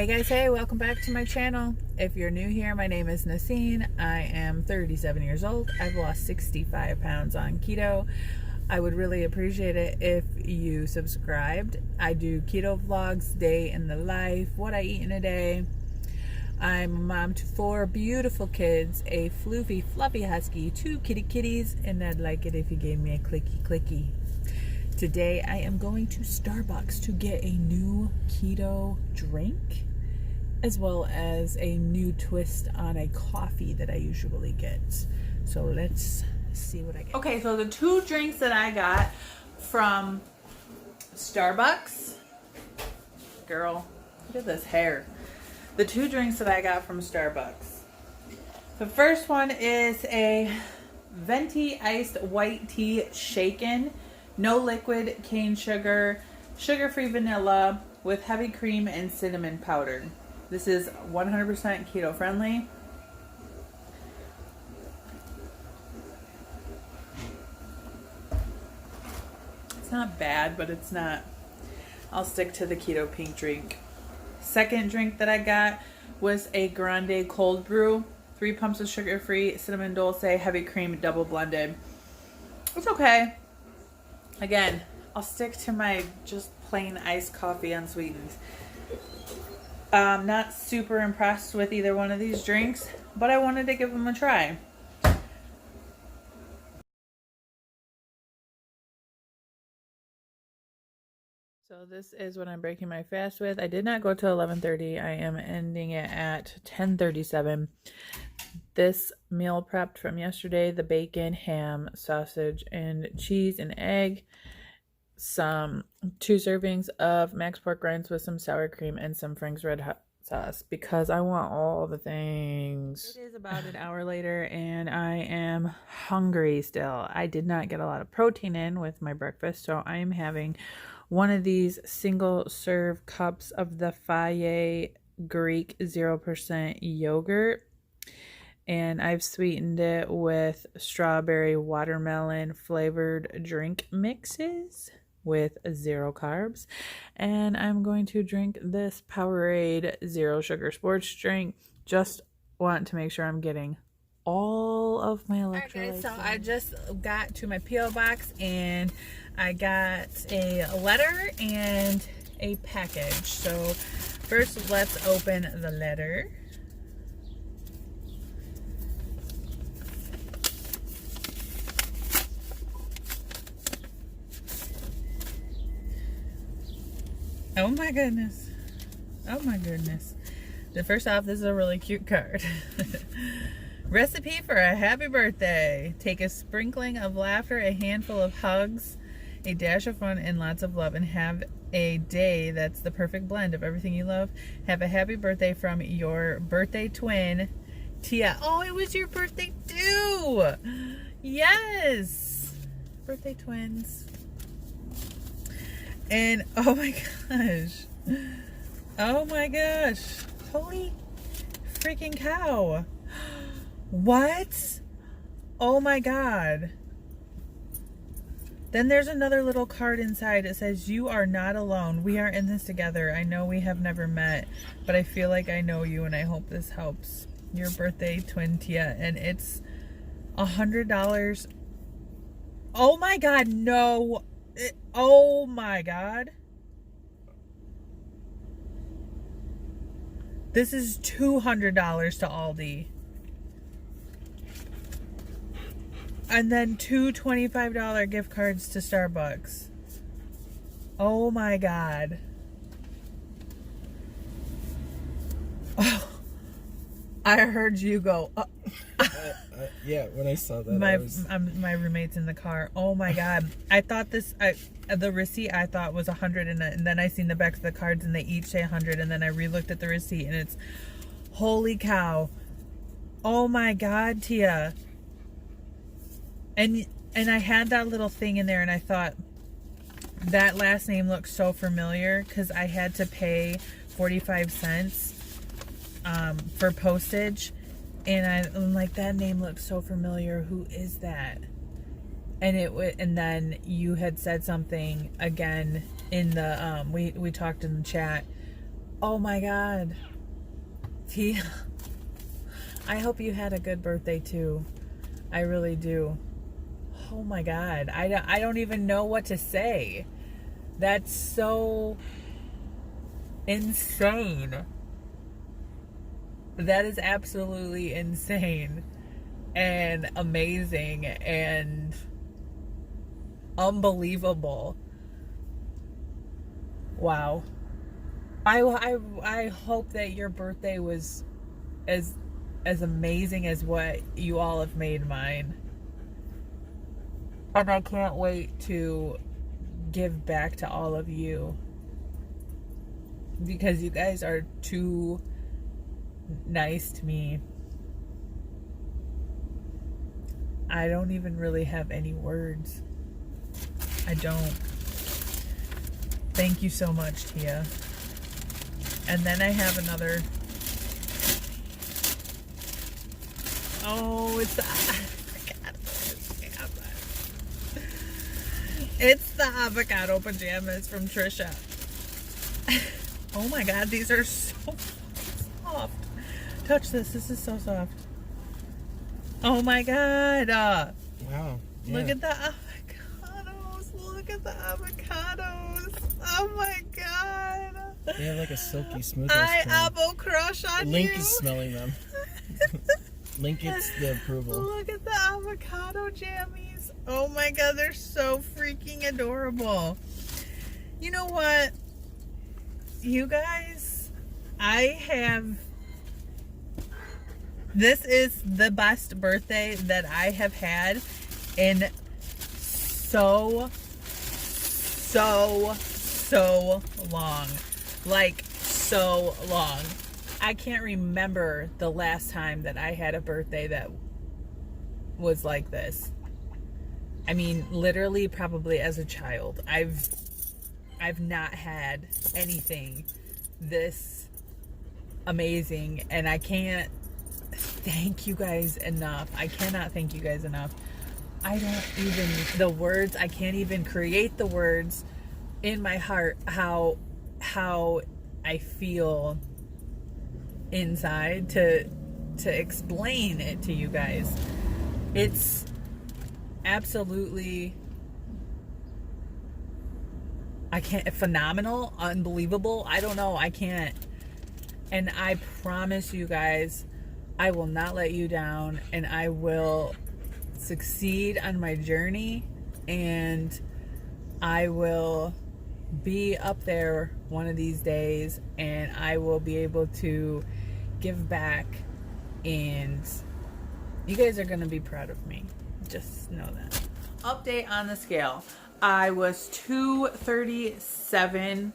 Hey guys, hey, welcome back to my channel. If you're new here, my name is Nacine. I am 37 years old. I've lost 65 pounds on keto. I would really appreciate it if you subscribed. I do keto vlogs, day in the life, what I eat in a day. I'm a mom to 4 beautiful kids, a floofy, fluffy husky, 2 kitty kitties, and I'd like it if you gave me a clicky clicky. Today I am going to Starbucks to get a new keto drink, as well as a new twist on a coffee that I usually get. So let's see what I get. Okay, so the 2 drinks that I got from Starbucks, girl, look at this hair. The 2 drinks that I got from Starbucks. The first one is a venti iced white tea shaken. No liquid, cane sugar, sugar-free vanilla with heavy cream and cinnamon powder. This is 100% keto friendly. It's not bad, but it's not. I'll stick to the keto pink drink. Second drink that I got was a grande cold brew. 3 pumps of sugar-free, cinnamon dulce, heavy cream, double blended. It's okay. Again, I'll stick to my just plain iced coffee unsweetened. Not super impressed with either one of these drinks, but I wanted to give them a try. So this is what I'm breaking my fast with. I did not go to 11:30. I am ending it at 10:37. This meal prepped from yesterday: the bacon, ham, sausage, and cheese and egg. 2 servings of max pork rinds with some sour cream and some Frank's Red Hot sauce, because I want all the things. It is about an hour later and I am hungry still. I did not get a lot of protein in with my breakfast, so I am having one of these single serve cups of the Faye Greek 0% yogurt. And I've sweetened it with strawberry watermelon flavored drink mixes with 0 carbs. And I'm going to drink this Powerade 0 sugar sports drink. Just want to make sure I'm getting all of my electrolytes. Alright guys, so I just got to my P.O. box and I got a letter and a package. So first, let's open the letter. Oh my goodness. Oh my goodness. First off, this is a really cute card. Recipe for a happy birthday. Take a sprinkling of laughter, a handful of hugs, a dash of fun, and lots of love, and have a day that's the perfect blend of everything you love. Have a happy birthday from your birthday twin, Tia. Oh, it was your birthday too. Yes. Birthday twins. And oh my gosh. Oh my gosh. Holy freaking cow. What? Oh my god. Then there's another little card inside. It says, "You are not alone. We are in this together. I know we have never met, but I feel like I know you, and I hope this helps. Your birthday twin, Tia." And it's $100. Oh my god, no. Oh my god. This is $200 to Aldi. And then 2 $25 gift cards to Starbucks. Oh my god. Oh, I heard you go. Yeah, when I saw that, my roommate's in the car. Oh my god! I thought the receipt I thought was 100, and then I seen the backs of the cards, and they each say 100, and then I re-looked at the receipt, and it's, holy cow! Oh my god, Tia! And I had that little thing in there, and I thought that last name looks so familiar because I had to pay 45 cents for postage. And I'm like, that name looks so familiar. Who is that? And then you had said something again in the we talked in the chat Oh my God. Tia, I hope you had a good birthday too. I really do. Oh my God. I don't even know what to say. That's so insane. That is absolutely insane and amazing and unbelievable. Wow. I hope that your birthday was as amazing as what you all have made mine. And I can't wait to give back to all of you because you guys are too nice to me. I don't even really have any words. I don't. Thank you so much, Tia. And then I have another. Oh, it's the avocado pajamas from Trisha. Oh my God, these are so soft. Touch this. This is so soft. Oh my God. Wow. Yeah. Look at the avocados. Look at the avocados. Oh my God. They have like a silky smooth. I avo crush on Link you. is smelling them. Link gets the approval. Look at the avocado jammies. Oh my God, they're so freaking adorable. You know what? You guys, this is the best birthday that I have had in so long. Like, so long. I can't remember the last time that I had a birthday that was like this. I mean, literally, probably as a child. I've not had anything this amazing, and I can't thank you guys enough. I cannot thank you guys enough. I can't even create the words in my heart how I feel inside to explain it to you guys. It's absolutely phenomenal, unbelievable. I don't know. I can't. And I promise you guys, I will not let you down, and I will succeed on my journey, and I will be up there one of these days, and I will be able to give back, and you guys are going to be proud of me. Just know that. Update on the scale. I was 237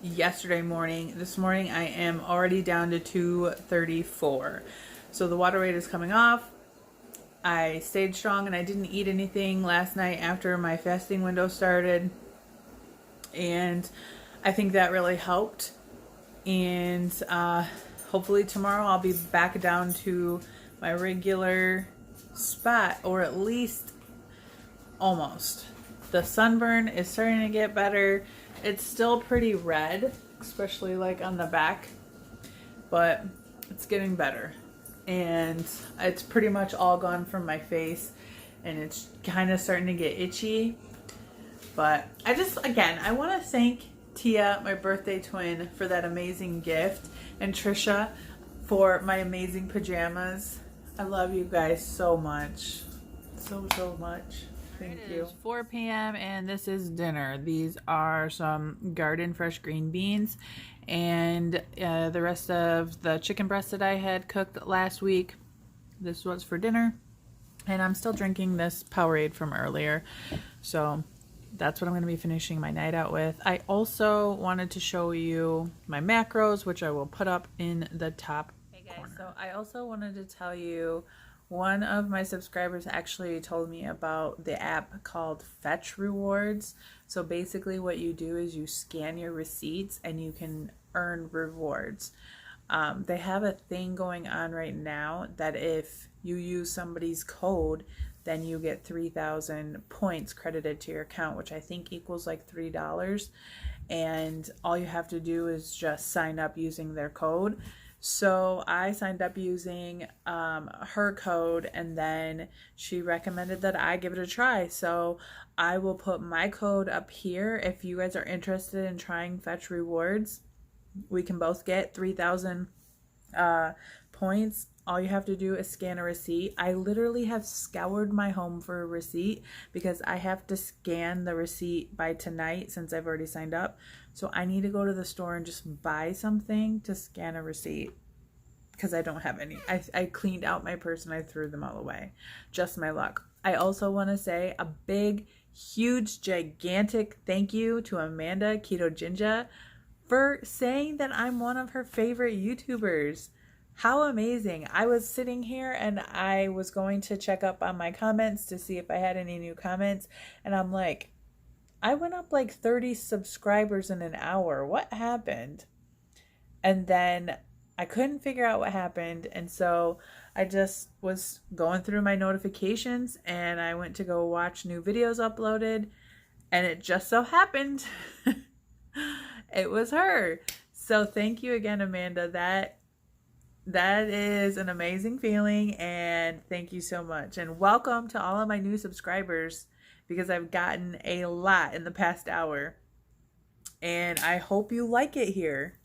yesterday morning. This morning I am already down to 234. So the water weight is coming off. I stayed strong and I didn't eat anything last night after my fasting window started. And I think that really helped. And hopefully tomorrow I'll be back down to my regular spot, or at least almost. The sunburn is starting to get better. It's still pretty red, especially like on the back, but it's getting better. And it's pretty much all gone from my face, and it's kind of starting to get itchy. But I want to thank Tia, my birthday twin, for that amazing gift, and Trisha for my amazing pajamas. I love you guys so much. So much. Thank you. It's 4 p.m. and this is dinner. These are some garden fresh green beans and the rest of the chicken breast that I had cooked last week. This was for dinner. And I'm still drinking this Powerade from earlier. So that's what I'm going to be finishing my night out with. I also wanted to show you my macros, which I will put up in the top corner. So I also wanted to tell you, one of my subscribers actually told me about the app called Fetch Rewards. So basically what you do is you scan your receipts and you can earn rewards. They have a thing going on right now that if you use somebody's code, then you get 3,000 points credited to your account, which I think equals like $3. and all you have to do is just sign up using their code. So I signed up using her code, and then she recommended that I give it a try. So I will put my code up here if you guys are interested in trying Fetch Rewards. We can both get 3,000 points. All you have to do is scan a receipt. I literally have scoured my home for a receipt because I have to scan the receipt by tonight since I've already signed up. So I need to go to the store and just buy something to scan a receipt because I don't have any. I cleaned out my purse and I threw them all away. Just my luck. I also want to say a big, huge, gigantic thank you to Amanda Keto Ginger for saying that I'm one of her favorite YouTubers. How amazing. I was sitting here and I was going to check up on my comments to see if I had any new comments. And I'm like, I went up like 30 subscribers in an hour. What happened? And then I couldn't figure out what happened. And so I just was going through my notifications and I went to go watch new videos uploaded. And it just so happened it was her. So thank you again, Amanda. That is an amazing feeling, and thank you so much. And welcome to all of my new subscribers, because I've gotten a lot in the past hour. And I hope you like it here.